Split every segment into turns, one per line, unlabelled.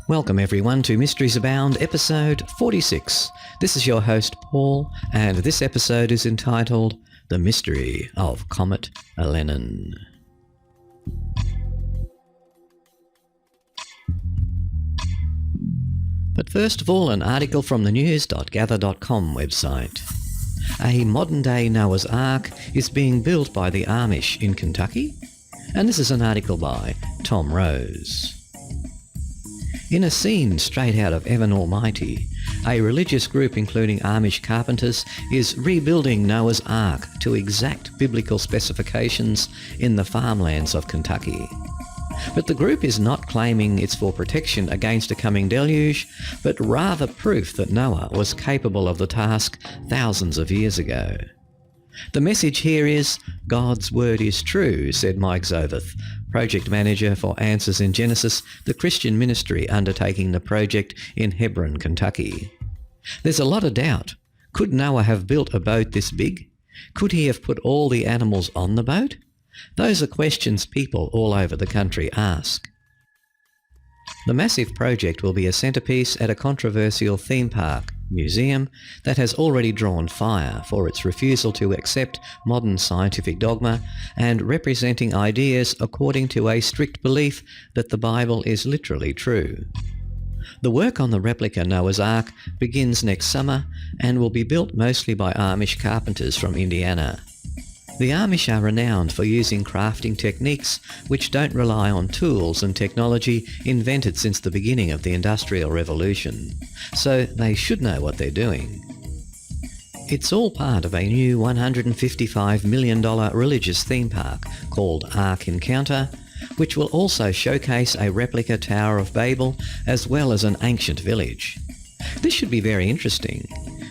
Welcome everyone to Mysteries Abound, episode 46. This is your host Paul, and this episode is entitled The Mystery of Comet Elenin. But first of all, an article from the news.gather.com website. A modern-day Noah's Ark is being built by the Amish in Kentucky, and this is an article by Tom Rose. In a scene straight out of Evan Almighty, a religious group including Amish carpenters is rebuilding Noah's Ark to exact biblical specifications in the farmlands of Kentucky. But the group is not claiming it's for protection against a coming deluge, but rather proof that Noah was capable of the task thousands of years ago. The message here is, God's word is true, said Mike Zoveth, project manager for Answers in Genesis, the Christian ministry undertaking the project in Hebron, Kentucky. There's a lot of doubt. Could Noah have built a boat this big? Could he have put all the animals on the boat? Those are questions people all over the country ask. The massive project will be a centrepiece at a controversial theme park museum that has already drawn fire for its refusal to accept modern scientific dogma and representing ideas according to a strict belief that the Bible is literally true. The work on the replica Noah's Ark begins next summer and will be built mostly by Amish carpenters from Indiana. The Amish are renowned for using crafting techniques which don't rely on tools and technology invented since the beginning of the Industrial Revolution, so they should know what they're doing. It's all part of a new $155 million religious theme park called Ark Encounter, which will also showcase a replica Tower of Babel as well as an ancient village. This should be very interesting.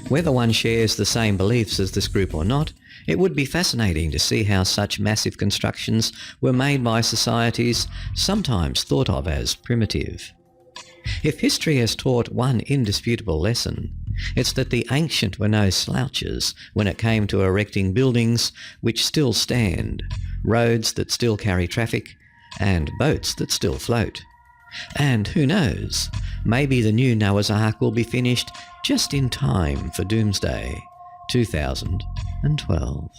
Whether one shares the same beliefs as this group or not, it would be fascinating to see how such massive constructions were made by societies sometimes thought of as primitive. If history has taught one indisputable lesson, it's that the ancient were no slouches when it came to erecting buildings which still stand, roads that still carry traffic, and boats that still float. And who knows, maybe the new Noah's Ark will be finished just in time for Doomsday 2012.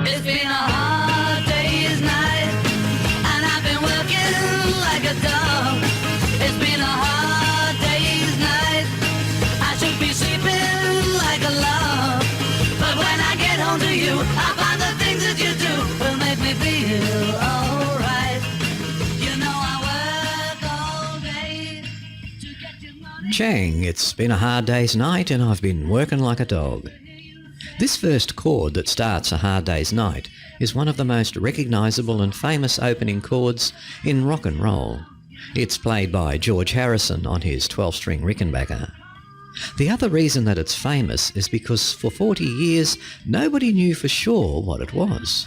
It's been a hard day's night, and I've been working like a dog. It's been a hard day's night, I should be sleeping like a log. But when I get home to you, I find the things that you do will make me feel alright. You know I work all day to get your money.
Chang, it's been a hard day's night and I've been working like a dog. This first chord that starts A Hard Day's Night is one of the most recognisable and famous opening chords in rock and roll. It's played by George Harrison on his 12-string Rickenbacker. The other reason that it's famous is because for 40 years nobody knew for sure what it was.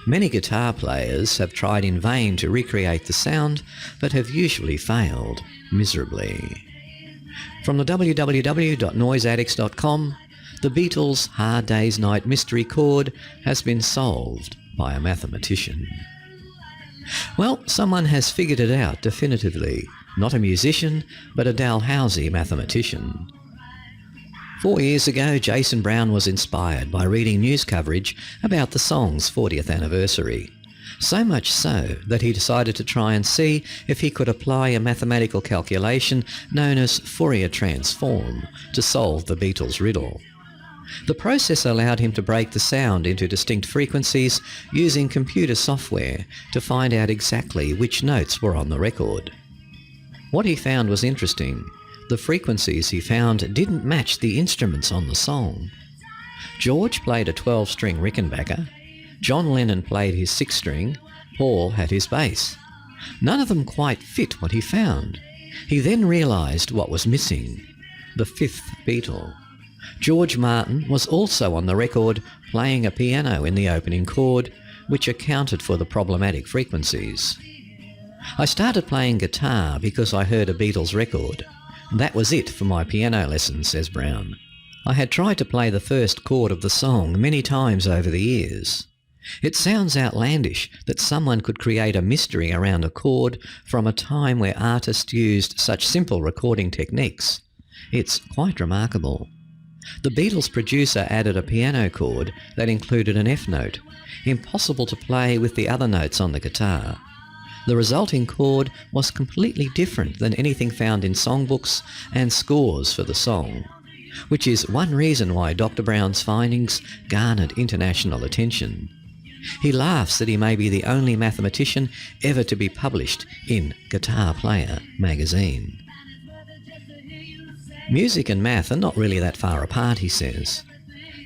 Many guitar players have tried in vain to recreate the sound, but have usually failed miserably. From the www.noiseaddicts.com, the Beatles' Hard Day's Night mystery chord has been solved by a mathematician. Well, someone has figured it out definitively. Not a musician, but a Dalhousie mathematician. 4 years ago, Jason Brown was inspired by reading news coverage about the song's 40th anniversary. So much so that he decided to try and see if he could apply a mathematical calculation known as Fourier transform to solve the Beatles' riddle. The process allowed him to break the sound into distinct frequencies using computer software to find out exactly which notes were on the record. What he found was interesting. The frequencies he found didn't match the instruments on the song. George played a 12-string Rickenbacker, John Lennon played his 6-string, Paul had his bass. None of them quite fit what he found. He then realised what was missing: the fifth Beatle. George Martin was also on the record playing a piano in the opening chord, which accounted for the problematic frequencies. I started playing guitar because I heard a Beatles record. That was it for my piano lesson, says Brown. I had tried to play the first chord of the song many times over the years. It sounds outlandish that someone could create a mystery around a chord from a time where artists used such simple recording techniques. It's quite remarkable. The Beatles producer added a piano chord that included an F note, impossible to play with the other notes on the guitar. The resulting chord was completely different than anything found in songbooks and scores for the song, which is one reason why Dr. Brown's findings garnered international attention. He laughs that he may be the only mathematician ever to be published in Guitar Player magazine. Music and math are not really that far apart, he says.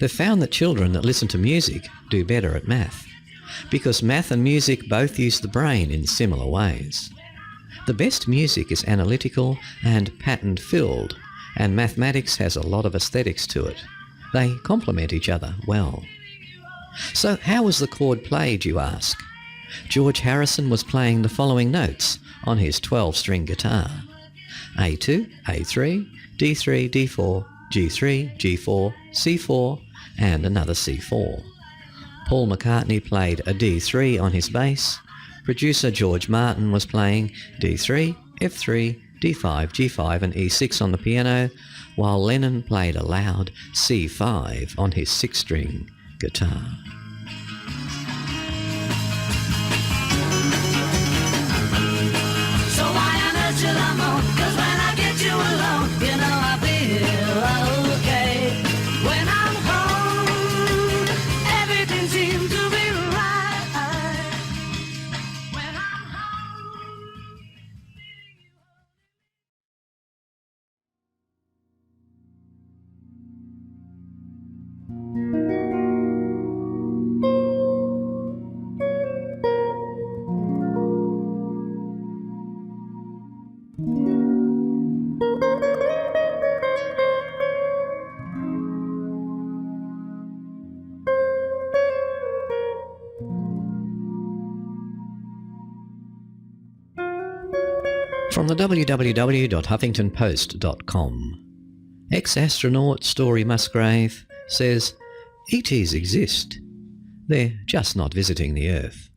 They've found that children that listen to music do better at math, because math and music both use the brain in similar ways. The best music is analytical and pattern-filled, and mathematics has a lot of aesthetics to it. They complement each other well. So how was the chord played, you ask? George Harrison was playing the following notes on his 12-string guitar: A2, A3, D3, D4, G3, G4, C4, and another C4. Paul McCartney played a D3 on his bass. Producer George Martin was playing D3, F3, D5, G5 and E6 on the piano, while Lennon played a loud C5 on his 6-string guitar.
So why on earth should I moan? 'Cause when I get you alone, you know I feel okay. When I'm home, everything seems to be right. When I'm home,
From the www.huffingtonpost.com. Ex-astronaut Story Musgrave says, ETs exist. They're just not visiting the Earth.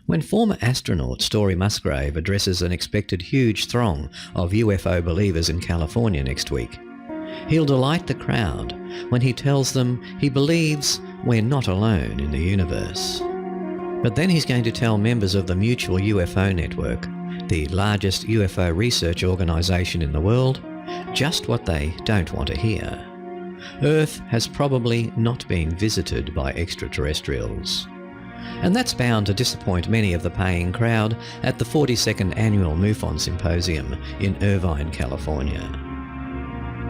When former astronaut Story Musgrave addresses an expected huge throng of UFO believers in California next week, he'll delight the crowd when he tells them he believes we're not alone in the universe. But then he's going to tell members of the Mutual UFO Network, the largest UFO research organisation in the world, just what they don't want to hear. Earth has probably not been visited by extraterrestrials. And that's bound to disappoint many of the paying crowd at the 42nd Annual MUFON Symposium in Irvine, California.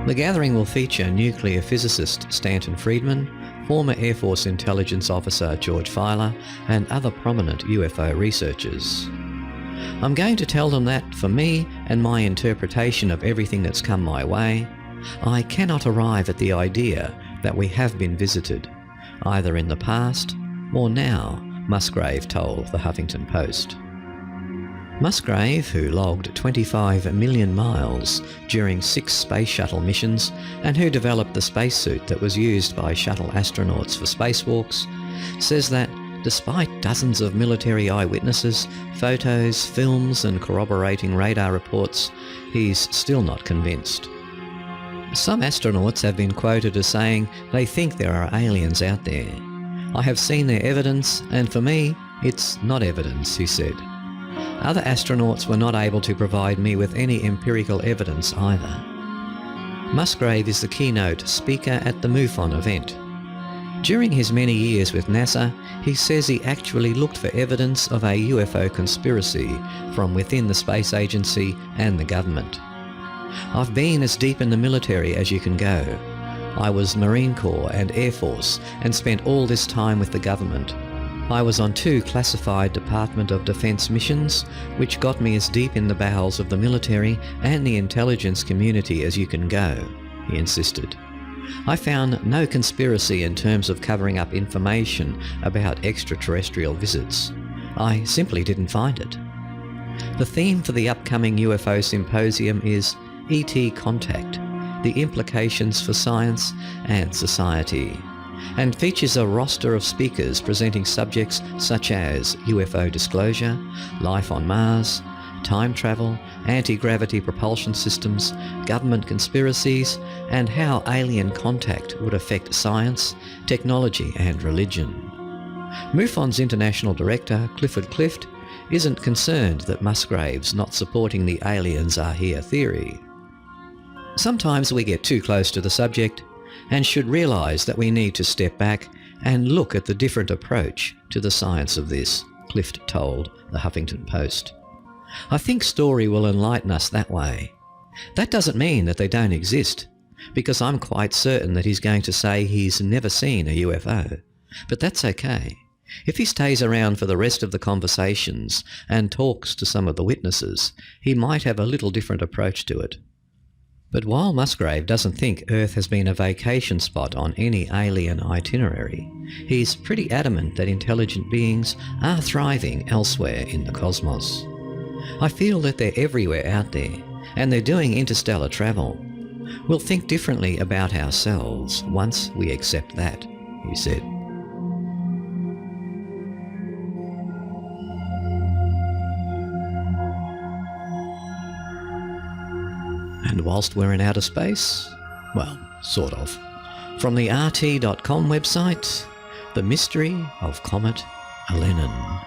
The gathering will feature nuclear physicist Stanton Friedman, former Air Force intelligence officer George Filer, and other prominent UFO researchers. I'm going to tell them that, for me and my interpretation of everything that's come my way, I cannot arrive at the idea that we have been visited, either in the past or now, Musgrave told the Huffington Post. Musgrave, who logged 25 million miles during 6 space shuttle missions and who developed the spacesuit that was used by shuttle astronauts for spacewalks, says that despite dozens of military eyewitnesses, photos, films and corroborating radar reports, he's still not convinced. Some astronauts have been quoted as saying they think there are aliens out there. I have seen their evidence, and for me, it's not evidence, he said. Other astronauts were not able to provide me with any empirical evidence either. Musgrave is the keynote speaker at the MUFON event. During his many years with NASA, he says he actually looked for evidence of a UFO conspiracy from within the space agency and the government. I've been as deep in the military as you can go. I was Marine Corps and Air Force and spent all this time with the government. I was on 2 classified Department of Defense missions, which got me as deep in the bowels of the military and the intelligence community as you can go, he insisted. I found no conspiracy in terms of covering up information about extraterrestrial visits. I simply didn't find it. The theme for the upcoming UFO Symposium is ET Contact, the implications for science and society, and features a roster of speakers presenting subjects such as UFO disclosure, life on Mars, time travel, anti-gravity propulsion systems, government conspiracies, and how alien contact would affect science, technology and religion. MUFON's international director, Clifford Clift, isn't concerned that Musgrave's not supporting the aliens are here theory. Sometimes we get too close to the subject and should realise that we need to step back and look at the different approach to the science of this, Clift told the Huffington Post. I think Story will enlighten us that way. That doesn't mean that they don't exist, because I'm quite certain that he's going to say he's never seen a UFO. But that's okay. If he stays around for the rest of the conversations and talks to some of the witnesses, he might have a little different approach to it. But while Musgrave doesn't think Earth has been a vacation spot on any alien itinerary, he's pretty adamant that intelligent beings are thriving elsewhere in the cosmos. I feel that they're everywhere out there, and they're doing interstellar travel. We'll think differently about ourselves once we accept that, he said. And whilst we're in outer space, well, sort of. From the RT.com website, The Mystery of Comet Elenin.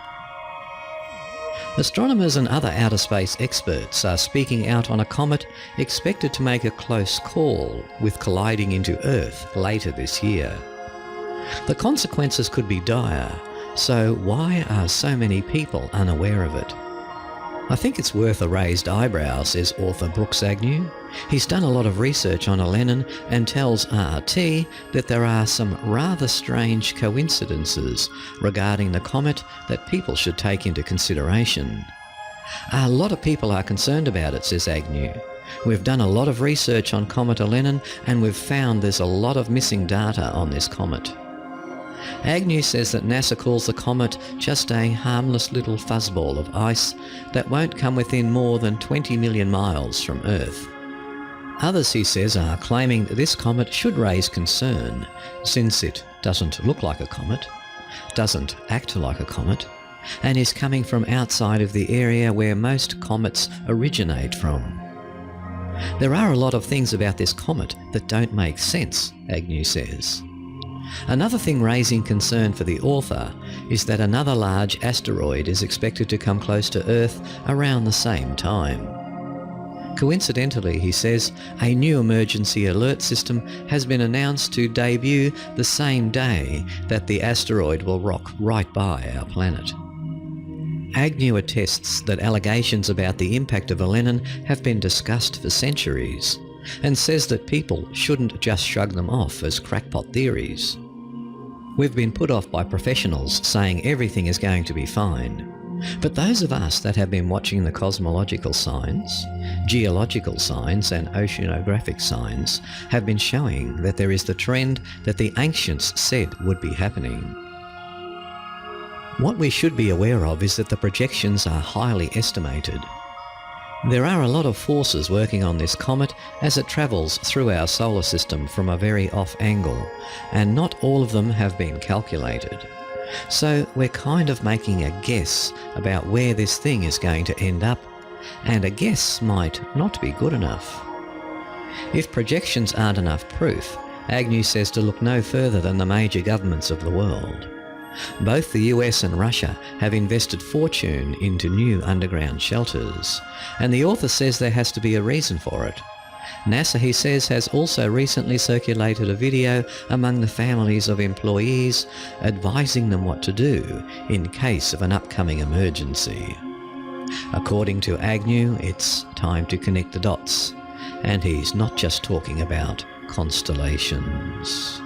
Astronomers and other outer space experts are speaking out on a comet expected to make a close call with colliding into Earth later this year. The consequences could be dire, so why are so many people unaware of it? I think it's worth a raised eyebrow, says author Brooks Agnew. He's done a lot of research on Elenin and tells RT that there are some rather strange coincidences regarding the comet that people should take into consideration. A lot of people are concerned about it, says Agnew. We've done a lot of research on Comet Elenin and we've found there's a lot of missing data on this comet. Agnew says that NASA calls the comet just a harmless little fuzzball of ice that won't come within more than 20 million miles from Earth. Others, he says, are claiming that this comet should raise concern, since it doesn't look like a comet, doesn't act like a comet, and is coming from outside of the area where most comets originate from. There are a lot of things about this comet that don't make sense, Agnew says. Another thing raising concern for the author is that another large asteroid is expected to come close to Earth around the same time. Coincidentally, he says, a new emergency alert system has been announced to debut the same day that the asteroid will rock right by our planet. Agnew attests that allegations about the impact of Elenin have been discussed for centuries, and says that people shouldn't just shrug them off as crackpot theories. We've been put off by professionals saying everything is going to be fine, but those of us that have been watching the cosmological signs, geological signs and oceanographic signs have been showing that there is the trend that the ancients said would be happening. What we should be aware of is that the projections are highly estimated. There are a lot of forces working on this comet as it travels through our solar system from a very off angle, and not all of them have been calculated. So we're kind of making a guess about where this thing is going to end up, and a guess might not be good enough. If projections aren't enough proof, Agnew says to look no further than the major governments of the world. Both the US and Russia have invested fortune into new underground shelters, and the author says there has to be a reason for it. NASA, he says, has also recently circulated a video among the families of employees advising them what to do in case of an upcoming emergency. According to Agnew, it's time to connect the dots, and he's not just talking about constellations.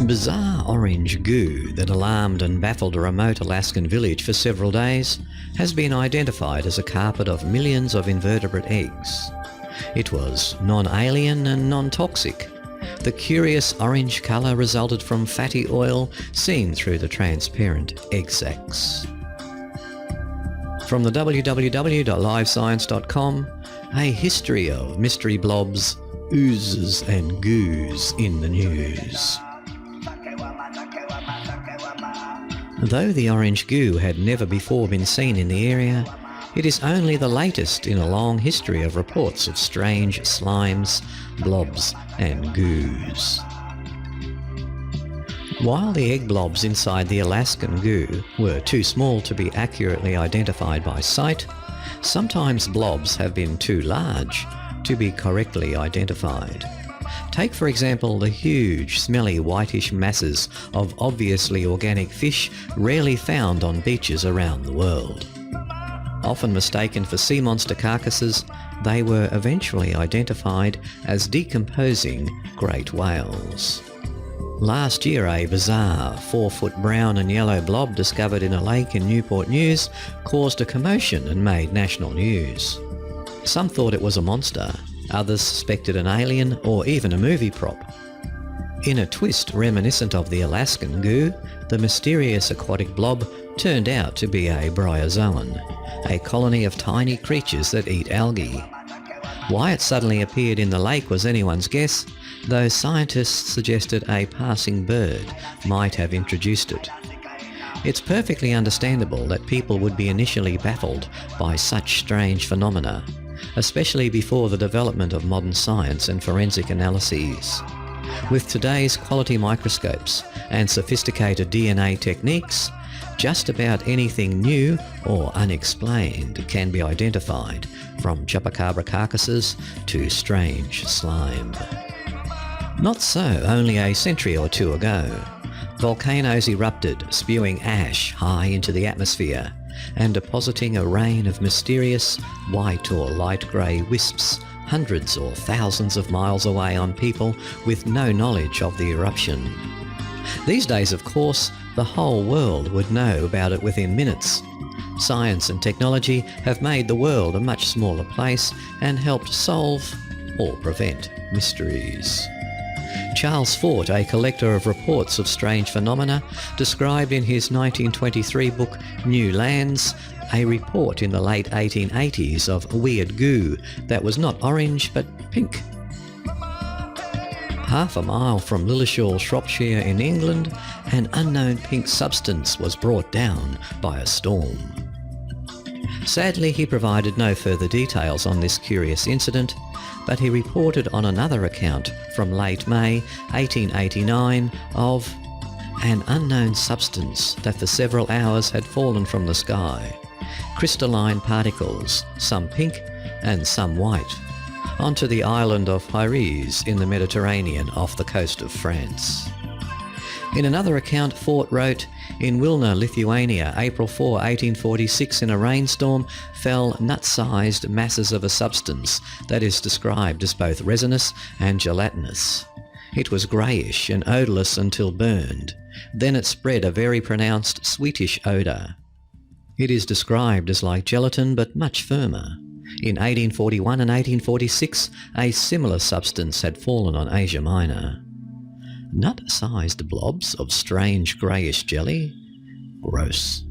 Bizarre orange goo that alarmed and baffled a remote Alaskan village for several days has been identified as a carpet of millions of invertebrate eggs. It was non-alien and non-toxic. The curious orange colour resulted from fatty oil seen through the transparent egg sacs. From the www.livescience.com, a history of mystery blobs, oozes and goos in the news. Though the orange goo had never before been seen in the area, it is only the latest in a long history of reports of strange slimes, blobs and goos. While the egg blobs inside the Alaskan goo were too small to be accurately identified by sight, sometimes blobs have been too large to be correctly identified. Take for example the huge, smelly whitish masses of obviously organic fish rarely found on beaches around the world. Often mistaken for sea monster carcasses, they were eventually identified as decomposing great whales. Last year, a bizarre 4-foot brown and yellow blob discovered in a lake in Newport News caused a commotion and made national news. Some thought it was a monster, others suspected an alien or even a movie prop. In a twist reminiscent of the Alaskan goo, the mysterious aquatic blob turned out to be a bryozoan, a colony of tiny creatures that eat algae. Why it suddenly appeared in the lake was anyone's guess, though scientists suggested a passing bird might have introduced it. It's perfectly understandable that people would be initially baffled by such strange phenomena, especially before the development of modern science and forensic analyses. With today's quality microscopes and sophisticated DNA techniques, just about anything new or unexplained can be identified, from chupacabra carcasses to strange slime. Not so only a century or two ago. Volcanoes erupted, spewing ash high into the atmosphere and depositing a rain of mysterious white or light grey wisps hundreds or thousands of miles away on people with no knowledge of the eruption. These days, of course, the whole world would know about it within minutes. Science and technology have made the world a much smaller place and helped solve or prevent mysteries. Charles Fort, a collector of reports of strange phenomena, described in his 1923 book New Lands a report in the late 1880s of weird goo that was not orange but pink. Half a mile from Lilleshall, Shropshire in England, an unknown pink substance was brought down by a storm. Sadly, he provided no further details on this curious incident, but he reported on another account from late May 1889 of an unknown substance that for several hours had fallen from the sky, crystalline particles, some pink and some white, onto the island of Hyères in the Mediterranean off the coast of France. In another account, Fort wrote, "In Wilna, Lithuania, April 4, 1846, in a rainstorm, fell nut-sized masses of a substance that is described as both resinous and gelatinous. It was greyish and odourless until burned. Then it spread a very pronounced sweetish odour. It is described as like gelatin but much firmer. In 1841 and 1846, a similar substance had fallen on Asia Minor." Nut-sized blobs of strange greyish jelly? Gross.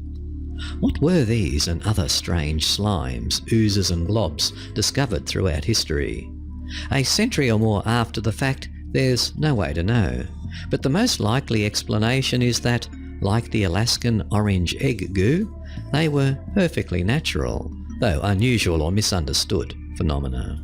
What were these and other strange slimes, oozes and blobs discovered throughout history? A century or more after the fact, there's no way to know, but the most likely explanation is that, like the Alaskan orange egg goo, they were perfectly natural, though unusual or misunderstood phenomena.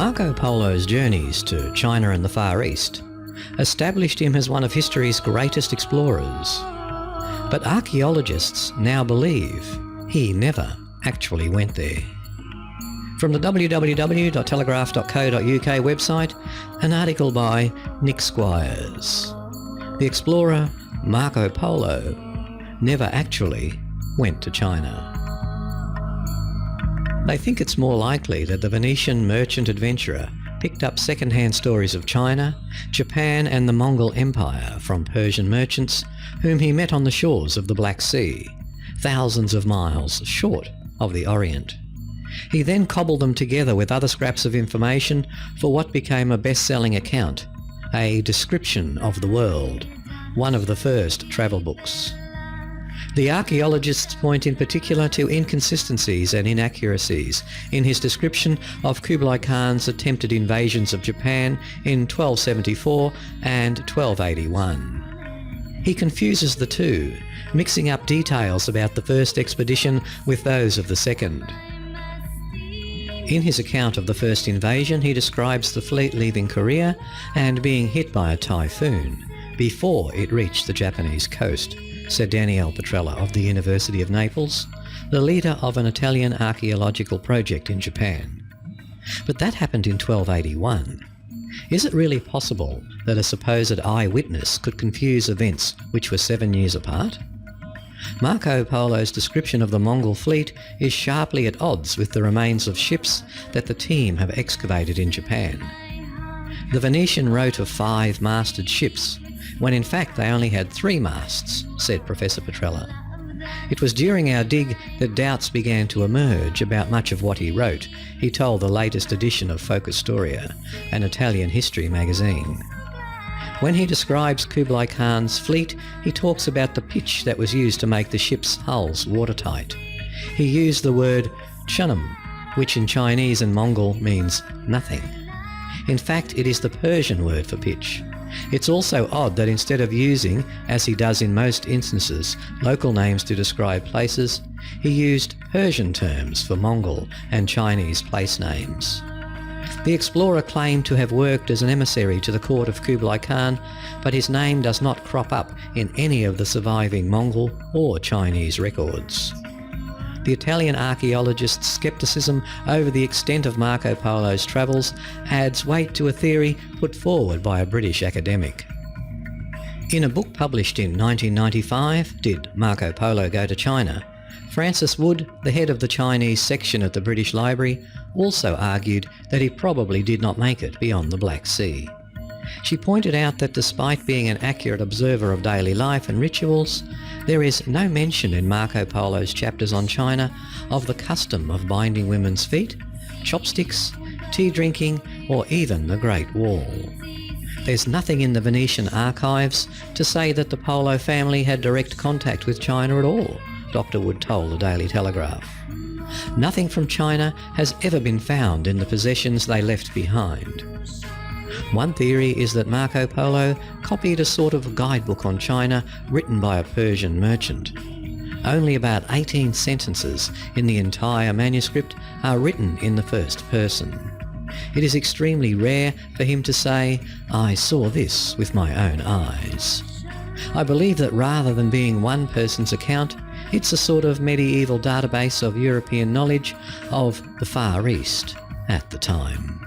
Marco Polo's journeys to China and the Far East established him as one of history's greatest explorers. But archaeologists now believe he never actually went there. From the www.telegraph.co.uk website, an article by Nick Squires. The explorer Marco Polo never actually went to China. They think it's more likely that the Venetian merchant adventurer picked up second-hand stories of China, Japan and the Mongol Empire from Persian merchants whom he met on the shores of the Black Sea, thousands of miles short of the Orient. He then cobbled them together with other scraps of information for what became a best-selling account, a description of the world, one of the first travel books. The archaeologists point in particular to inconsistencies and inaccuracies in his description of Kublai Khan's attempted invasions of Japan in 1274 and 1281. He confuses the two, mixing up details about the first expedition with those of the second. In his account of the first invasion, he describes the fleet leaving Korea and being hit by a typhoon before it reached the Japanese coast, said Daniele Petrella of the University of Naples, the leader of an Italian archaeological project in Japan. But that happened in 1281. Is it really possible that a supposed eyewitness could confuse events which were 7 years apart? Marco Polo's description of the Mongol fleet is sharply at odds with the remains of ships that the team have excavated in Japan. The Venetian wrote of 5-masted ships, when in fact they only had 3 masts, said Professor Petrella. It was during our dig that doubts began to emerge about much of what he wrote, he told the latest edition of Focus Storia, an Italian history magazine. When he describes Kublai Khan's fleet, he talks about the pitch that was used to make the ship's hulls watertight. He used the word chunam, which in Chinese and Mongol means nothing. In fact, it is the Persian word for pitch. It's also odd that instead of using, as he does in most instances, local names to describe places, he used Persian terms for Mongol and Chinese place names. The explorer claimed to have worked as an emissary to the court of Kublai Khan, but his name does not crop up in any of the surviving Mongol or Chinese records. The Italian archaeologist's scepticism over the extent of Marco Polo's travels adds weight to a theory put forward by a British academic. In a book published in 1995, Did Marco Polo Go to China?, Frances Wood, the head of the Chinese section at the British Library, also argued that he probably did not make it beyond the Black Sea. She pointed out that despite being an accurate observer of daily life and rituals, there is no mention in Marco Polo's chapters on China of the custom of binding women's feet, chopsticks, tea drinking, or even the Great Wall. There's nothing in the Venetian archives to say that the Polo family had direct contact with China at all, Dr. Wood told the Daily Telegraph. Nothing from China has ever been found in the possessions they left behind. One theory is that Marco Polo copied a sort of guidebook on China written by a Persian merchant. Only about 18 sentences in the entire manuscript are written in the first person. It is extremely rare for him to say, "I saw this with my own eyes." I believe that rather than being one person's account, it's a sort of medieval database of European knowledge of the Far East at the time.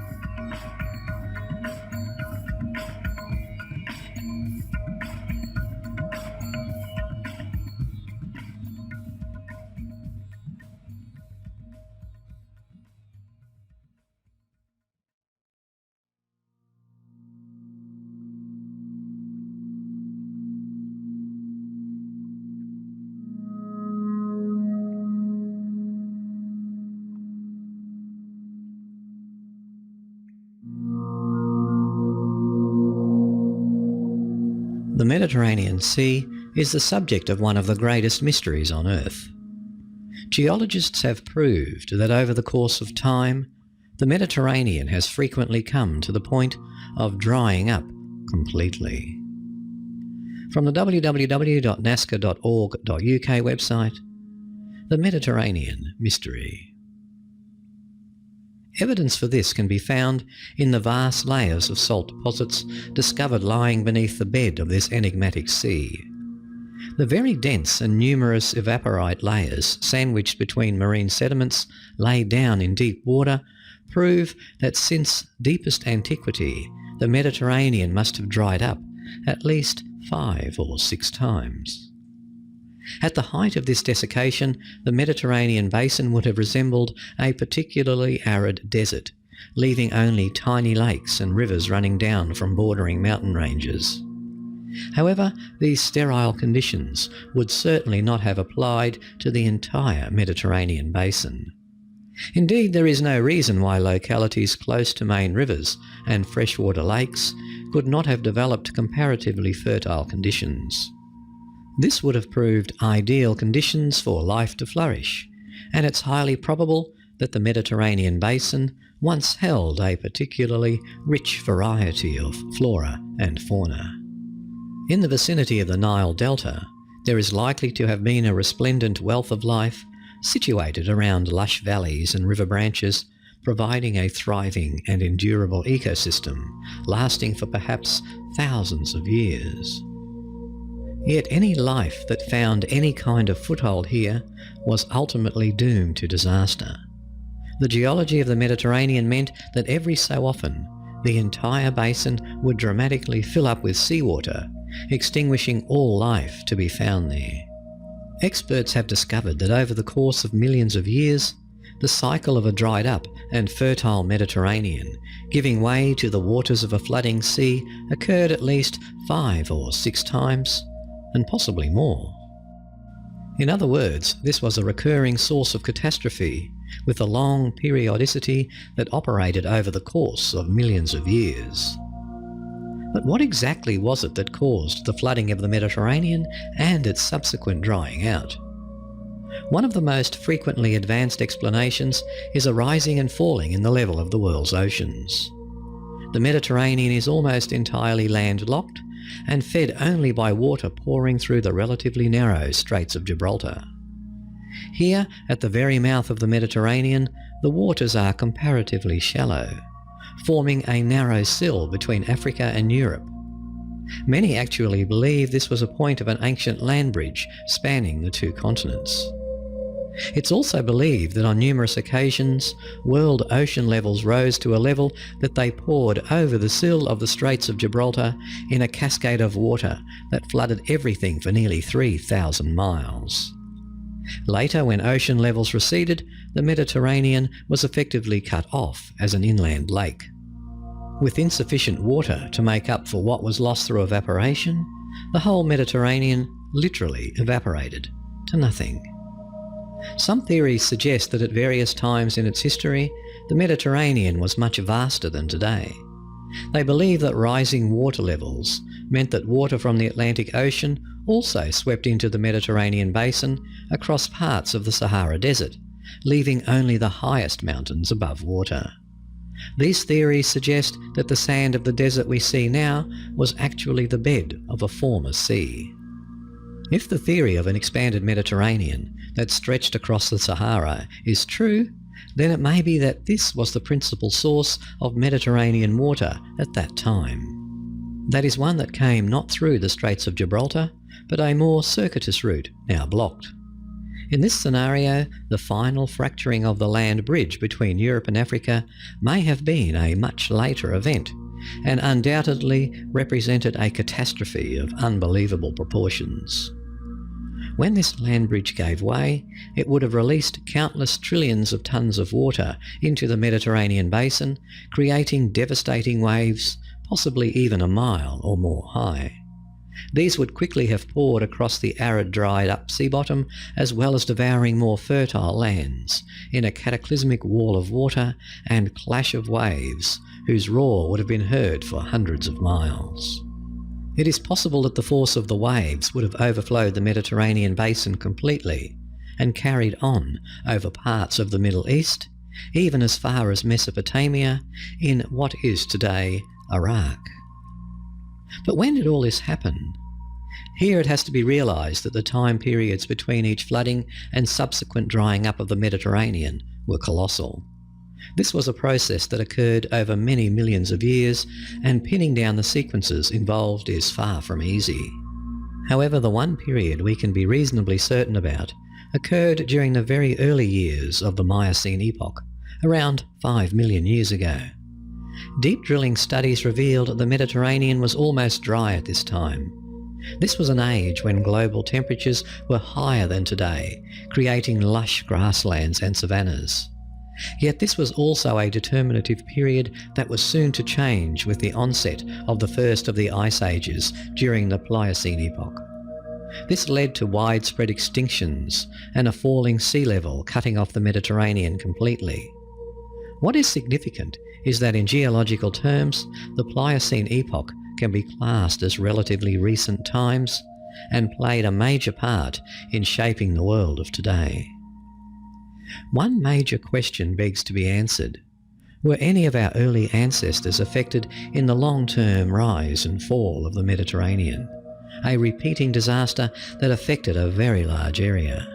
The Mediterranean Sea is the subject of one of the greatest mysteries on Earth. Geologists have proved that over the course of time, the Mediterranean has frequently come to the point of drying up completely. From the www.nasca.org.uk website, The Mediterranean Mystery. Evidence for this can be found in the vast layers of salt deposits discovered lying beneath the bed of this enigmatic sea. The very dense and numerous evaporite layers sandwiched between marine sediments laid down in deep water prove that since deepest antiquity, the Mediterranean must have dried up at least 5 or 6 times. At the height of this desiccation, the Mediterranean basin would have resembled a particularly arid desert, leaving only tiny lakes and rivers running down from bordering mountain ranges. However, these sterile conditions would certainly not have applied to the entire Mediterranean basin. Indeed, there is no reason why localities close to main rivers and freshwater lakes could not have developed comparatively fertile conditions. This would have proved ideal conditions for life to flourish, and it's highly probable that the Mediterranean basin once held a particularly rich variety of flora and fauna. In the vicinity of the Nile Delta, there is likely to have been a resplendent wealth of life situated around lush valleys and river branches, providing a thriving and endurable ecosystem lasting for perhaps thousands of years. Yet any life that found any kind of foothold here was ultimately doomed to disaster. The geology of the Mediterranean meant that every so often the entire basin would dramatically fill up with seawater, extinguishing all life to be found there. Experts have discovered that over the course of millions of years, the cycle of a dried up and fertile Mediterranean giving way to the waters of a flooding sea occurred at least 5 or 6 times, and possibly more. In other words, this was a recurring source of catastrophe with a long periodicity that operated over the course of millions of years. But what exactly was it that caused the flooding of the Mediterranean and its subsequent drying out? One of the most frequently advanced explanations is a rising and falling in the level of the world's oceans. The Mediterranean is almost entirely landlocked and fed only by water pouring through the relatively narrow Straits of Gibraltar. Here, at the very mouth of the Mediterranean, the waters are comparatively shallow, forming a narrow sill between Africa and Europe. Many actually believe this was a point of an ancient land bridge spanning the 2 continents. It's also believed that on numerous occasions, world ocean levels rose to a level that they poured over the sill of the Straits of Gibraltar in a cascade of water that flooded everything for nearly 3,000 miles. Later, when ocean levels receded, the Mediterranean was effectively cut off as an inland lake. With insufficient water to make up for what was lost through evaporation, the whole Mediterranean literally evaporated to nothing. Some theories suggest that at various times in its history, the Mediterranean was much vaster than today. They believe that rising water levels meant that water from the Atlantic Ocean also swept into the Mediterranean basin across parts of the Sahara Desert, leaving only the highest mountains above water. These theories suggest that the sand of the desert we see now was actually the bed of a former sea. If the theory of an expanded Mediterranean that stretched across the Sahara is true, then it may be that this was the principal source of Mediterranean water at that time. That is one that came not through the Straits of Gibraltar, but a more circuitous route, now blocked. In this scenario, the final fracturing of the land bridge between Europe and Africa may have been a much later event, and undoubtedly represented a catastrophe of unbelievable proportions. When this land bridge gave way, it would have released countless trillions of tons of water into the Mediterranean basin, creating devastating waves, possibly even a mile or more high. These would quickly have poured across the arid, dried-up sea bottom, as well as devouring more fertile lands, in a cataclysmic wall of water and clash of waves, whose roar would have been heard for hundreds of miles. It is possible that the force of the waves would have overflowed the Mediterranean basin completely and carried on over parts of the Middle East, even as far as Mesopotamia, in what is today Iraq. But when did all this happen? Here it has to be realised that the time periods between each flooding and subsequent drying up of the Mediterranean were colossal. This was a process that occurred over many millions of years, and pinning down the sequences involved is far from easy. However, the one period we can be reasonably certain about occurred during the very early years of the Miocene epoch, around 5 million years ago. Deep drilling studies revealed the Mediterranean was almost dry at this time. This was an age when global temperatures were higher than today, creating lush grasslands and savannas. Yet this was also a determinative period that was soon to change with the onset of the first of the ice ages during the Pliocene epoch. This led to widespread extinctions and a falling sea level cutting off the Mediterranean completely. What is significant is that in geological terms, the Pliocene epoch can be classed as relatively recent times and played a major part in shaping the world of today. One major question begs to be answered. Were any of our early ancestors affected in the long-term rise and fall of the Mediterranean, a repeating disaster that affected a very large area?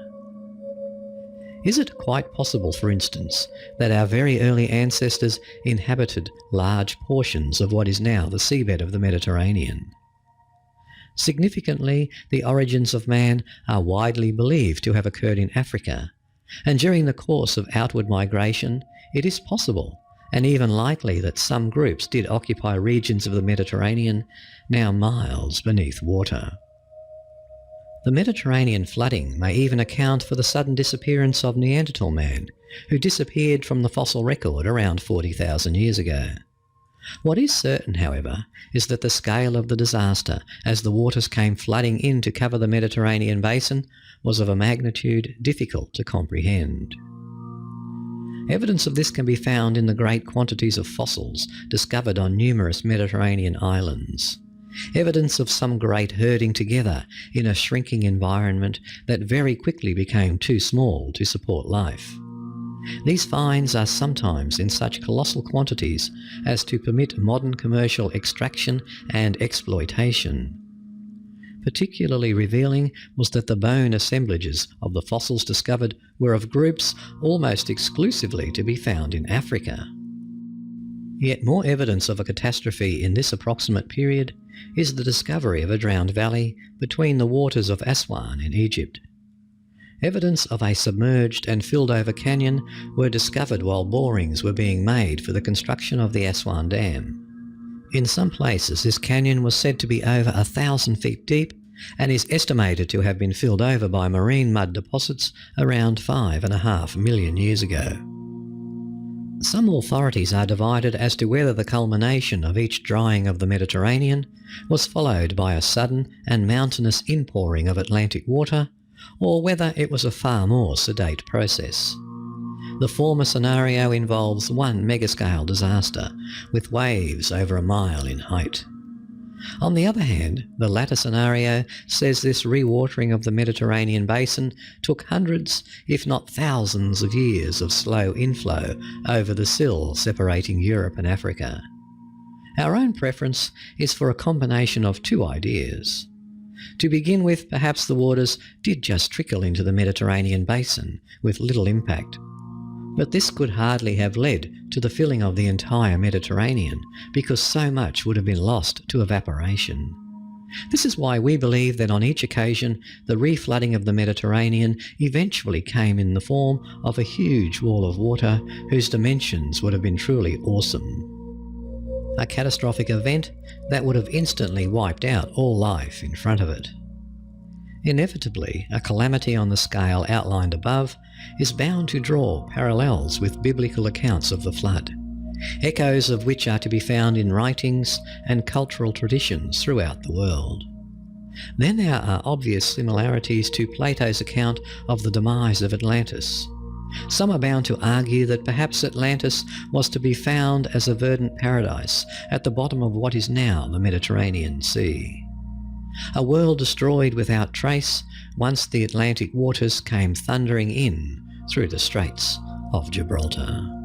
Is it quite possible, for instance, that our very early ancestors inhabited large portions of what is now the seabed of the Mediterranean? Significantly, the origins of man are widely believed to have occurred in Africa, and during the course of outward migration, it is possible and even likely that some groups did occupy regions of the Mediterranean now miles beneath water. The Mediterranean flooding may even account for the sudden disappearance of Neanderthal man, who disappeared from the fossil record around 40,000 years ago. What is certain, however, is that the scale of the disaster as the waters came flooding in to cover the Mediterranean basin was of a magnitude difficult to comprehend. Evidence of this can be found in the great quantities of fossils discovered on numerous Mediterranean islands. Evidence of some great herding together in a shrinking environment that very quickly became too small to support life. These finds are sometimes in such colossal quantities as to permit modern commercial extraction and exploitation. Particularly revealing was that the bone assemblages of the fossils discovered were of groups almost exclusively to be found in Africa. Yet more evidence of a catastrophe in this approximate period is the discovery of a drowned valley between the waters of Aswan in Egypt. Evidence of a submerged and filled over canyon were discovered while borings were being made for the construction of the Aswan Dam. In some places, this canyon was said to be over 1,000 feet deep and is estimated to have been filled over by marine mud deposits around 5.5 million years ago. Some authorities are divided as to whether the culmination of each drying of the Mediterranean was followed by a sudden and mountainous inpouring of Atlantic water, or whether it was a far more sedate process. The former scenario involves one megascale disaster, with waves over a mile in height. On the other hand, the latter scenario says this rewatering of the Mediterranean basin took hundreds, if not thousands of years of slow inflow over the sill separating Europe and Africa. Our own preference is for a combination of two ideas. To begin with, perhaps the waters did just trickle into the Mediterranean basin with little impact. But this could hardly have led to the filling of the entire Mediterranean, because so much would have been lost to evaporation. This is why we believe that on each occasion the reflooding of the Mediterranean eventually came in the form of a huge wall of water whose dimensions would have been truly awesome. A catastrophic event that would have instantly wiped out all life in front of it. Inevitably, a calamity on the scale outlined above is bound to draw parallels with biblical accounts of the flood, echoes of which are to be found in writings and cultural traditions throughout the world. Then there are obvious similarities to Plato's account of the demise of Atlantis. Some are bound to argue that perhaps Atlantis was to be found as a verdant paradise at the bottom of what is now the Mediterranean Sea. A world destroyed without trace once the Atlantic waters came thundering in through the Straits of Gibraltar.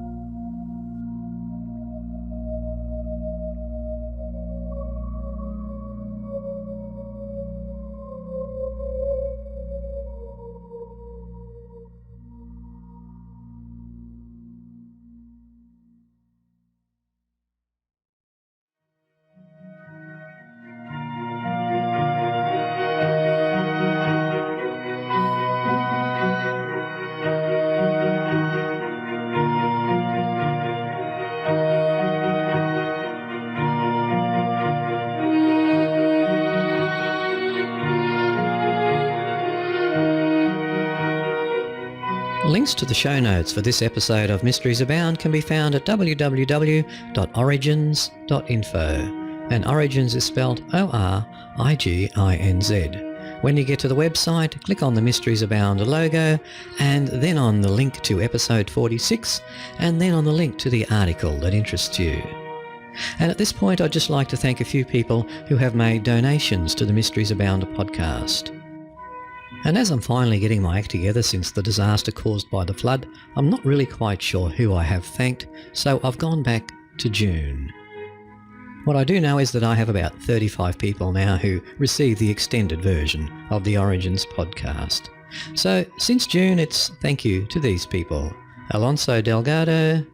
Links to the show notes for this episode of Mysteries Abound can be found at www.origins.info, and Origins is spelled O-R-I-G-I-N-Z. When you get to the website, click on the Mysteries Abound logo, and then on the link to episode 46, and then on the link to the article that interests you. And at this point, I'd just like to thank a few people who have made donations to the Mysteries Abound podcast. And as I'm finally getting my act together since the disaster caused by the flood, I'm not really quite sure who I have thanked, so I've gone back to June. What I do know is that I have about 35 people now who receive the extended version of the Origins podcast. So since June, it's thank you to these people: Alonso Delgado,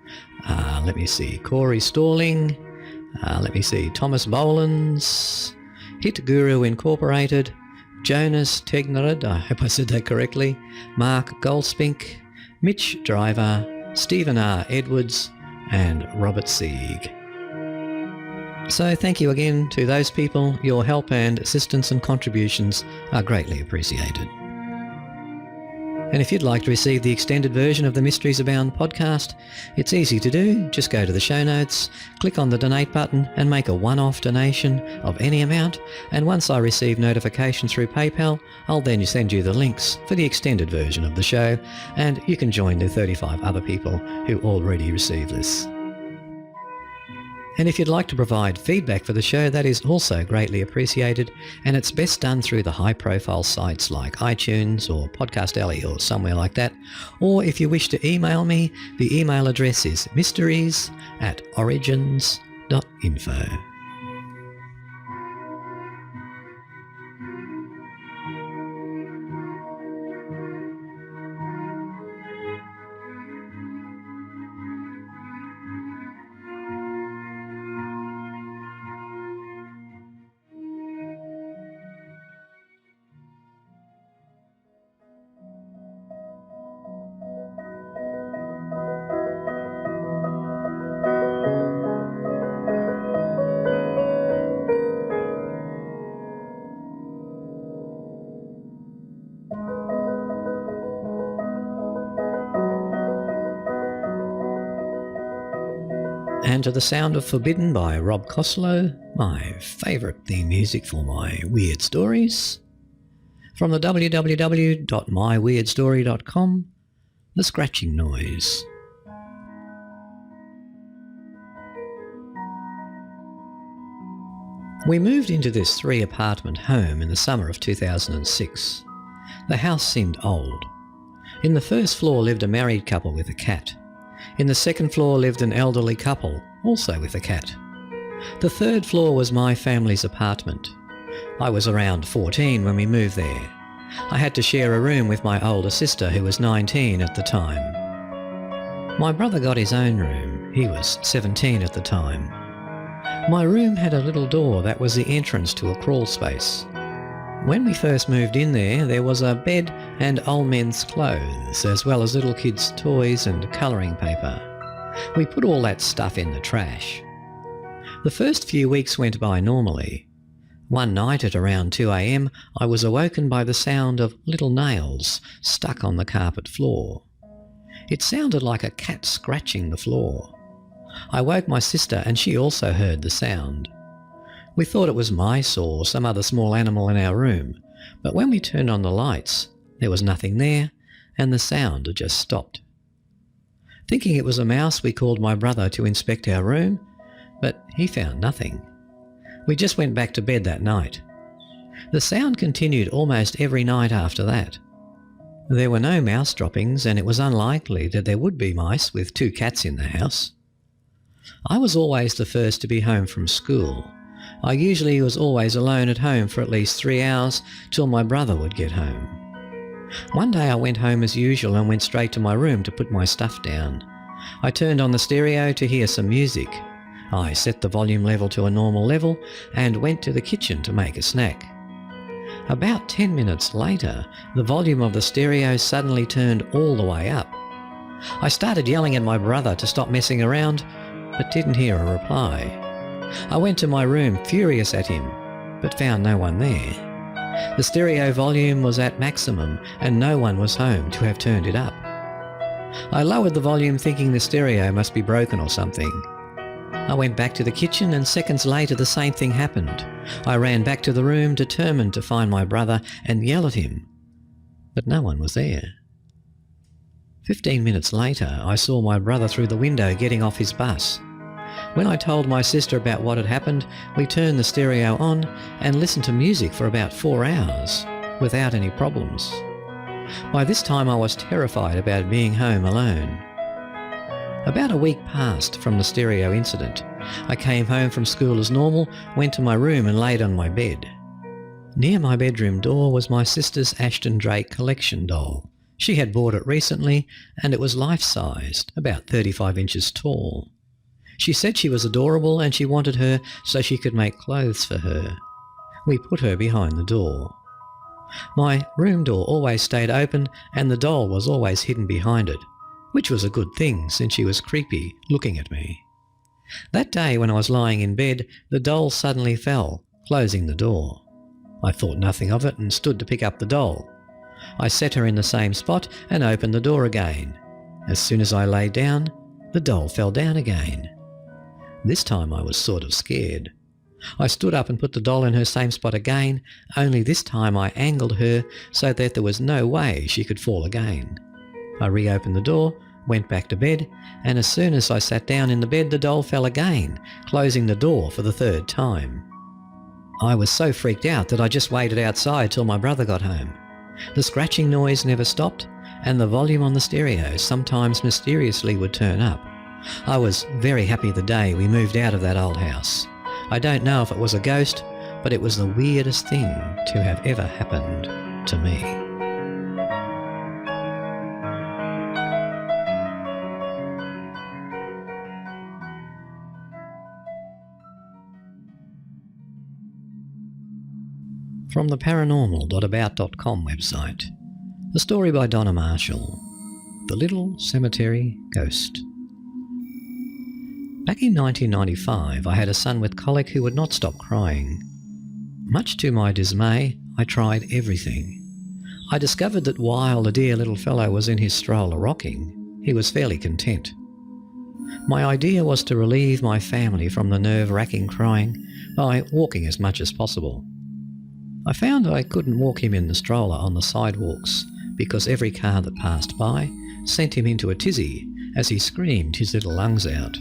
Corey Stalling, Thomas Bolins, Hit Guru Incorporated, Jonas Tegnerud, I hope I said that correctly, Mark Goldspink, Mitch Driver, Stephen R. Edwards, and Robert Sieg. So thank you again to those people. Your help and assistance and contributions are greatly appreciated. And if you'd like to receive the extended version of the Mysteries Abound podcast, it's easy to do. Just go to the show notes, click on the donate button and make a one-off donation of any amount. And once I receive notification through PayPal, I'll then send you the links for the extended version of the show, and you can join the 35 other people who already receive this. And if you'd like to provide feedback for the show, that is also greatly appreciated, and it's best done through the high-profile sites like iTunes or Podcast Alley or somewhere like that. Or if you wish to email me, the email address is mysteries@origins.info. And to the sound of Forbidden by Rob Koslow, my favourite theme music for my weird stories. From the www.myweirdstory.com, The Scratching Noise. We moved into this 3-apartment home in the summer of 2006. The house seemed old. In the first floor lived a married couple with a cat. In the second floor lived an elderly couple, also with a cat. The third floor was my family's apartment. I was around 14 when we moved there. I had to share a room with my older sister, who was 19 at the time. My brother got his own room. He was 17 at the time. My room had a little door that was the entrance to a crawl space. When we first moved in there was a bed and old men's clothes, as well as little kids' toys and colouring paper. We put all that stuff in the trash. The first few weeks went by normally. One night at around 2 a.m, I was awoken by the sound of little nails stuck on the carpet floor. It sounded like a cat scratching the floor. I woke my sister and she also heard the sound. We thought it was mice or some other small animal in our room, but when we turned on the lights, there was nothing there, and the sound had just stopped. Thinking it was a mouse, we called my brother to inspect our room, but he found nothing. We just went back to bed that night. The sound continued almost every night after that. There were no mouse droppings, and it was unlikely that there would be mice with 2 cats in the house. I was always the first to be home from school. I usually was always alone at home for at least 3 hours till my brother would get home. One day I went home as usual and went straight to my room to put my stuff down. I turned on the stereo to hear some music. I set the volume level to a normal level and went to the kitchen to make a snack. About 10 minutes later, the volume of the stereo suddenly turned all the way up. I started yelling at my brother to stop messing around, but didn't hear a reply. I went to my room furious at him, but found no one there. The stereo volume was at maximum and no one was home to have turned it up. I lowered the volume thinking the stereo must be broken or something. I went back to the kitchen and seconds later the same thing happened. I ran back to the room determined to find my brother and yell at him. But no one was there. 15 minutes later, I saw my brother through the window getting off his bus. When I told my sister about what had happened, we turned the stereo on and listened to music for about 4 hours, without any problems. By this time I was terrified about being home alone. About a week passed from the stereo incident. I came home from school as normal, went to my room and laid on my bed. Near my bedroom door was my sister's Ashton Drake collection doll. She had bought it recently and it was life-sized, about 35 inches tall. She said she was adorable and she wanted her so she could make clothes for her. We put her behind the door. My room door always stayed open and the doll was always hidden behind it, which was a good thing since she was creepy looking at me. That day when I was lying in bed, the doll suddenly fell, closing the door. I thought nothing of it and stood to pick up the doll. I set her in the same spot and opened the door again. As soon as I lay down, the doll fell down again. This time I was sort of scared. I stood up and put the doll in her same spot again, only this time I angled her so that there was no way she could fall again. I reopened the door, went back to bed, and as soon as I sat down in the bed, the doll fell again, closing the door for the 3rd time. I was so freaked out that I just waited outside till my brother got home. The scratching noise never stopped, and the volume on the stereo sometimes mysteriously would turn up. I was very happy the day we moved out of that old house. I don't know if it was a ghost, but it was the weirdest thing to have ever happened to me. From the paranormal.about.com website, a story by Donna Marshall, The Little Cemetery Ghost. Back in 1995, I had a son with colic who would not stop crying. Much to my dismay, I tried everything. I discovered that while the dear little fellow was in his stroller rocking, he was fairly content. My idea was to relieve my family from the nerve-wracking crying by walking as much as possible. I found I couldn't walk him in the stroller on the sidewalks because every car that passed by sent him into a tizzy as he screamed his little lungs out.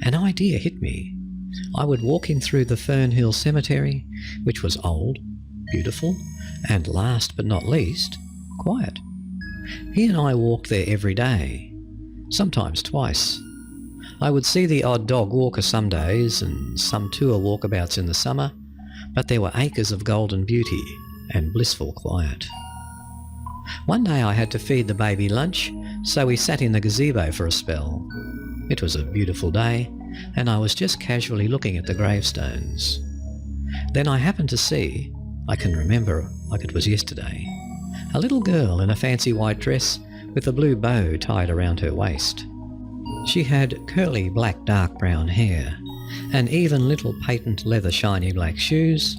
An idea hit me. I would walk him through the Fernhill Cemetery, which was old, beautiful, and last but not least, quiet. He and I walked there every day, sometimes twice. I would see the odd dog walker some days and some tour walkabouts in the summer, but there were acres of golden beauty and blissful quiet. One day I had to feed the baby lunch, so we sat in the gazebo for a spell. It was a beautiful day, and I was just casually looking at the gravestones. Then I happened to see, I can remember like it was yesterday, a little girl in a fancy white dress with a blue bow tied around her waist. She had curly black dark brown hair, and even little patent leather shiny black shoes.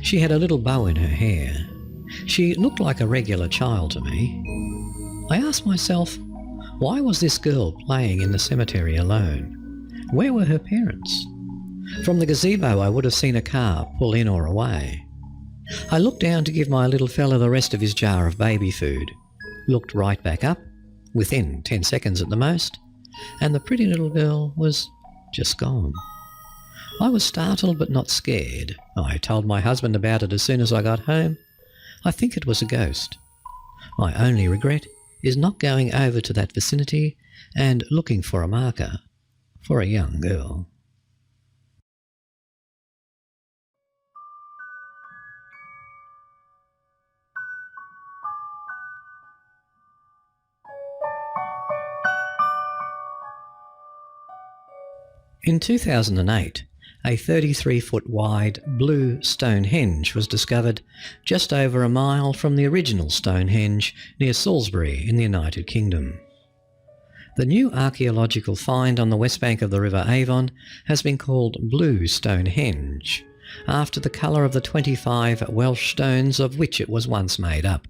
She had a little bow in her hair. She looked like a regular child to me. I asked myself, why was this girl playing in the cemetery alone? Where were her parents? From the gazebo I would have seen a car pull in or away. I looked down to give my little fella the rest of his jar of baby food, looked right back up, within 10 seconds at the most, and the pretty little girl was just gone. I was startled but not scared. I told my husband about it as soon as I got home. I think it was a ghost. My only regret is not going over to that vicinity and looking for a marker for a young girl. In 2008, a 33-foot wide blue Stonehenge was discovered just over a mile from the original Stonehenge near Salisbury in the United Kingdom. The new archaeological find on the west bank of the River Avon has been called Blue Stonehenge, after the colour of the 25 Welsh stones of which it was once made up.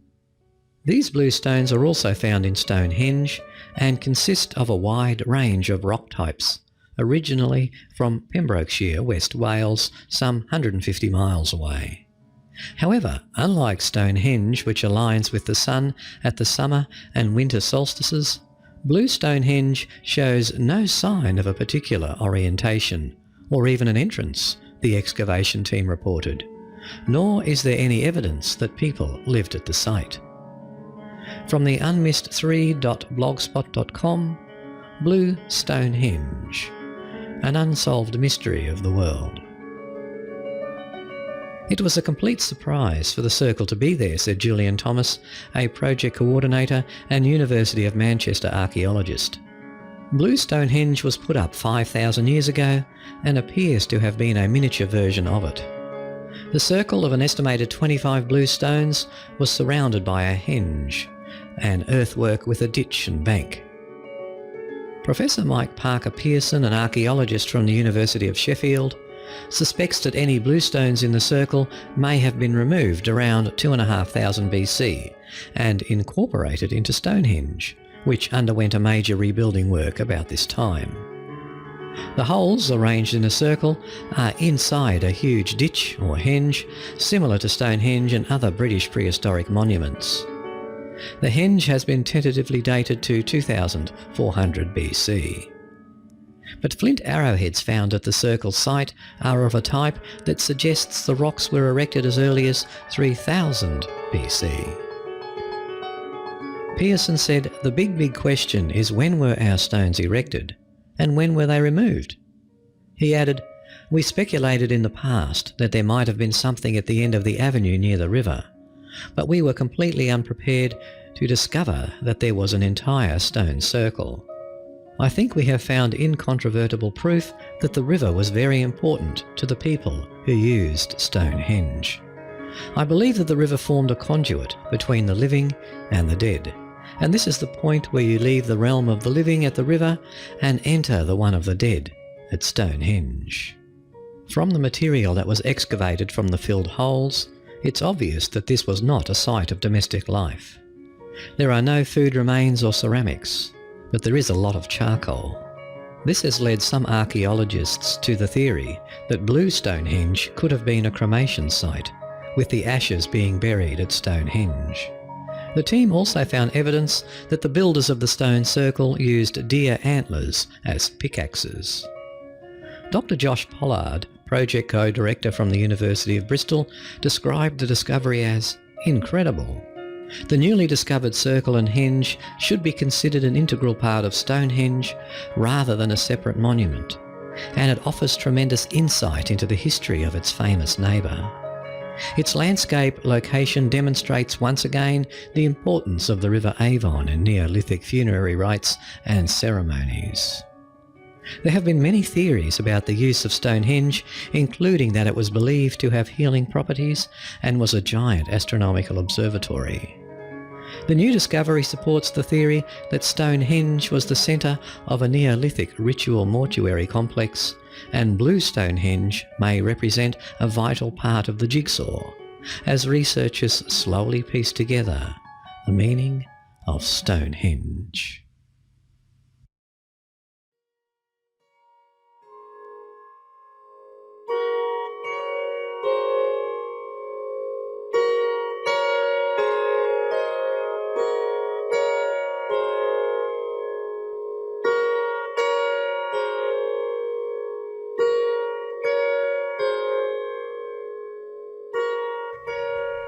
These blue stones are also found in Stonehenge and consist of a wide range of rock types, originally from Pembrokeshire, West Wales, some 150 miles away. However, unlike Stonehenge, which aligns with the sun at the summer and winter solstices, blue Stonehenge shows no sign of a particular orientation, or even an entrance, the excavation team reported, nor is there any evidence that people lived at the site. From the unmissed3.blogspot.com, Blue Stonehenge, an unsolved mystery of the world. It was a complete surprise for the circle to be there, said Julian Thomas, a project coordinator and University of Manchester archaeologist. Blue Stonehenge was put up 5,000 years ago and appears to have been a miniature version of it. The circle of an estimated 25 blue stones was surrounded by a henge, an earthwork with a ditch and bank. Professor Mike Parker Pearson, an archaeologist from the University of Sheffield, suspects that any blue stones in the circle may have been removed around 2,500 BC and incorporated into Stonehenge, which underwent a major rebuilding work about this time. The holes, arranged in a circle, are inside a huge ditch or henge, similar to Stonehenge and other British prehistoric monuments. The henge has been tentatively dated to 2400 BC. But flint arrowheads found at the circle site are of a type that suggests the rocks were erected as early as 3000 BC. Pearson said, "The big question is when were our stones erected, and when were they removed?" He added, "We speculated in the past that there might have been something at the end of the avenue near the river, but we were completely unprepared to discover that there was an entire stone circle. I think we have found incontrovertible proof that the river was very important to the people who used Stonehenge. I believe that the river formed a conduit between the living and the dead, and this is the point where you leave the realm of the living at the river and enter the one of the dead at Stonehenge. From the material that was excavated from the filled holes, it's obvious that this was not a site of domestic life. There are no food remains or ceramics, but there is a lot of charcoal. This has led some archaeologists to the theory that Blue Stonehenge could have been a cremation site, with the ashes being buried at Stonehenge. The team also found evidence that the builders of the stone circle used deer antlers as pickaxes. Dr. Josh Pollard, project co-director from the University of Bristol, described the discovery as incredible. The newly discovered circle and henge should be considered an integral part of Stonehenge rather than a separate monument, and it offers tremendous insight into the history of its famous neighbour. Its landscape location demonstrates once again the importance of the River Avon in Neolithic funerary rites and ceremonies. There have been many theories about the use of Stonehenge, including that it was believed to have healing properties and was a giant astronomical observatory. The new discovery supports the theory that Stonehenge was the centre of a Neolithic ritual mortuary complex, and Blue Stonehenge may represent a vital part of the jigsaw, as researchers slowly piece together the meaning of Stonehenge.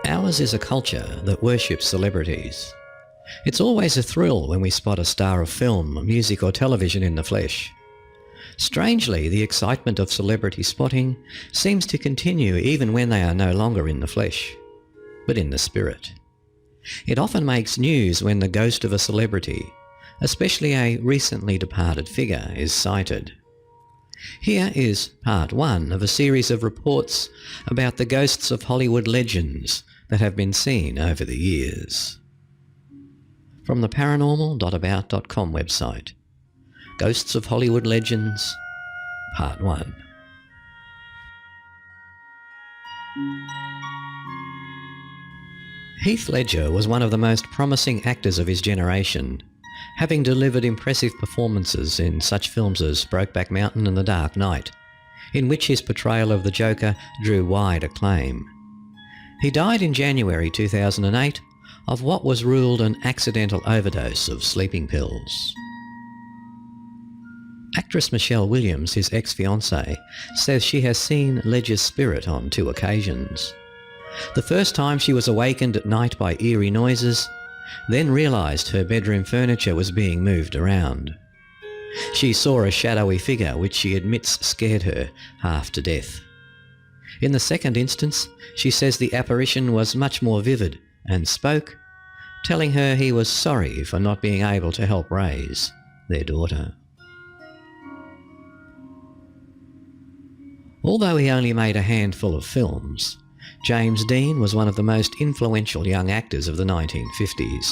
Ours is a culture that worships celebrities. It's always a thrill when we spot a star of film, music or television in the flesh. Strangely, the excitement of celebrity spotting seems to continue even when they are no longer in the flesh, but in the spirit. It often makes news when the ghost of a celebrity, especially a recently departed figure, is sighted. Here is part 1 of a series of reports about the ghosts of Hollywood legends that have been seen over the years. From the paranormal.about.com website, Ghosts of Hollywood Legends, Part 1. Heath Ledger was one of the most promising actors of his generation, having delivered impressive performances in such films as Brokeback Mountain and The Dark Knight, in which his portrayal of the Joker drew wide acclaim. He died in January 2008 of what was ruled an accidental overdose of sleeping pills. Actress Michelle Williams, his ex-fiancée, says she has seen Ledger's spirit on 2 occasions. The first time she was awakened at night by eerie noises, then realised her bedroom furniture was being moved around. She saw a shadowy figure which she admits scared her half to death. In the second instance, she says the apparition was much more vivid and spoke, telling her he was sorry for not being able to help raise their daughter. Although he only made a handful of films, James Dean was one of the most influential young actors of the 1950s,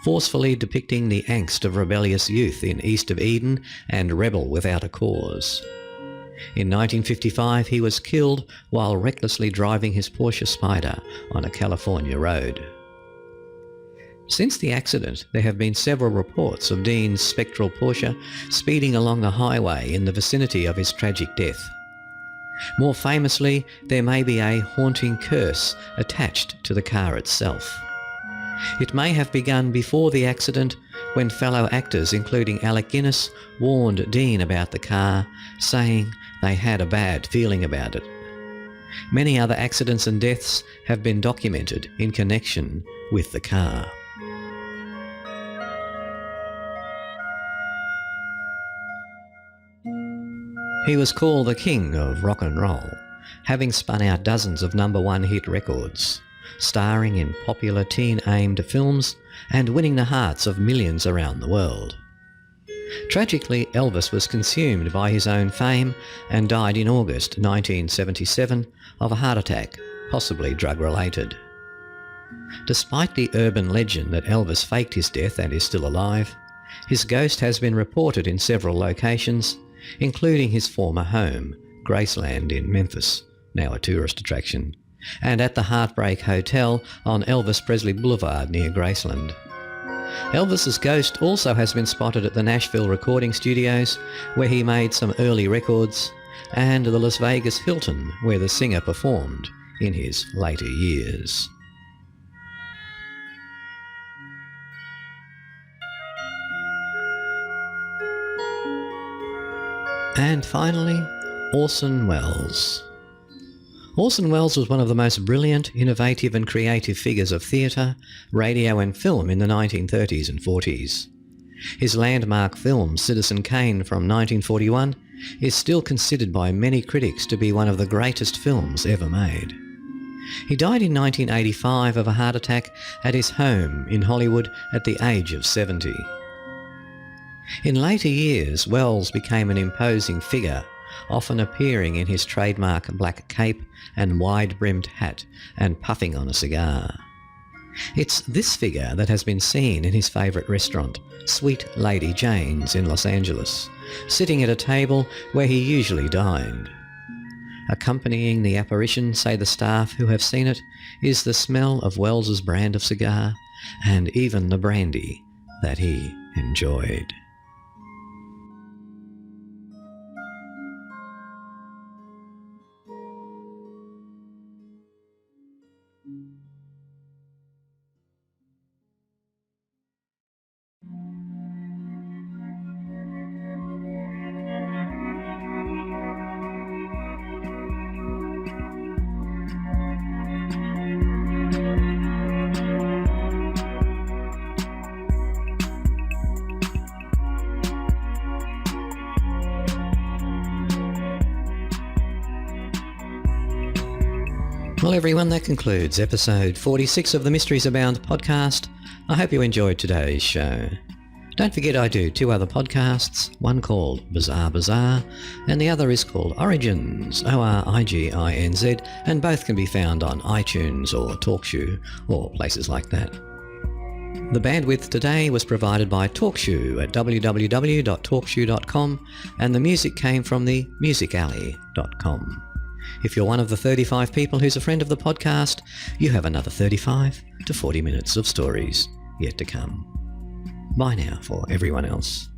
forcefully depicting the angst of rebellious youth in East of Eden and Rebel Without a Cause. In 1955 he was killed while recklessly driving his Porsche Spyder on a California road. Since the accident, there have been several reports of Dean's spectral Porsche speeding along the highway in the vicinity of his tragic death. More famously, there may be a haunting curse attached to the car itself. It may have begun before the accident, when fellow actors including Alec Guinness warned Dean about the car, saying they had a bad feeling about it. Many other accidents and deaths have been documented in connection with the car. He was called the king of rock and roll, having spun out dozens of #1 hit records, starring in popular teen-aimed films and winning the hearts of millions around the world. Tragically, Elvis was consumed by his own fame and died in August 1977 of a heart attack, possibly drug-related. Despite the urban legend that Elvis faked his death and is still alive, his ghost has been reported in several locations, including his former home, Graceland in Memphis, now a tourist attraction, and at the Heartbreak Hotel on Elvis Presley Boulevard near Graceland. Elvis's ghost also has been spotted at the Nashville recording studios, where he made some early records, and the Las Vegas Hilton, where the singer performed in his later years. And finally, Orson Welles. Orson Welles was one of the most brilliant, innovative and creative figures of theatre, radio and film in the 1930s and 40s. His landmark film, Citizen Kane from 1941, is still considered by many critics to be one of the greatest films ever made. He died in 1985 of a heart attack at his home in Hollywood at the age of 70. In later years, Welles became an imposing figure, often appearing in his trademark black cape and wide-brimmed hat and puffing on a cigar. It's this figure that has been seen in his favourite restaurant, Sweet Lady Jane's in Los Angeles, sitting at a table where he usually dined. Accompanying the apparition, say the staff who have seen it, is the smell of Wells's brand of cigar and even the brandy that he enjoyed. Well everyone, that concludes episode 46 of the Mysteries Abound podcast. I hope you enjoyed today's show. Don't forget I do 2 other podcasts, one called Bizarre Bazaar and the other is called Origins, Originz, and both can be found on iTunes or TalkShoe or places like that. The bandwidth today was provided by TalkShoe at www.talkshoe.com and the music came from the musicalley.com. If you're one of the 35 people who's a friend of the podcast, you have another 35 to 40 minutes of stories yet to come. Bye now for everyone else.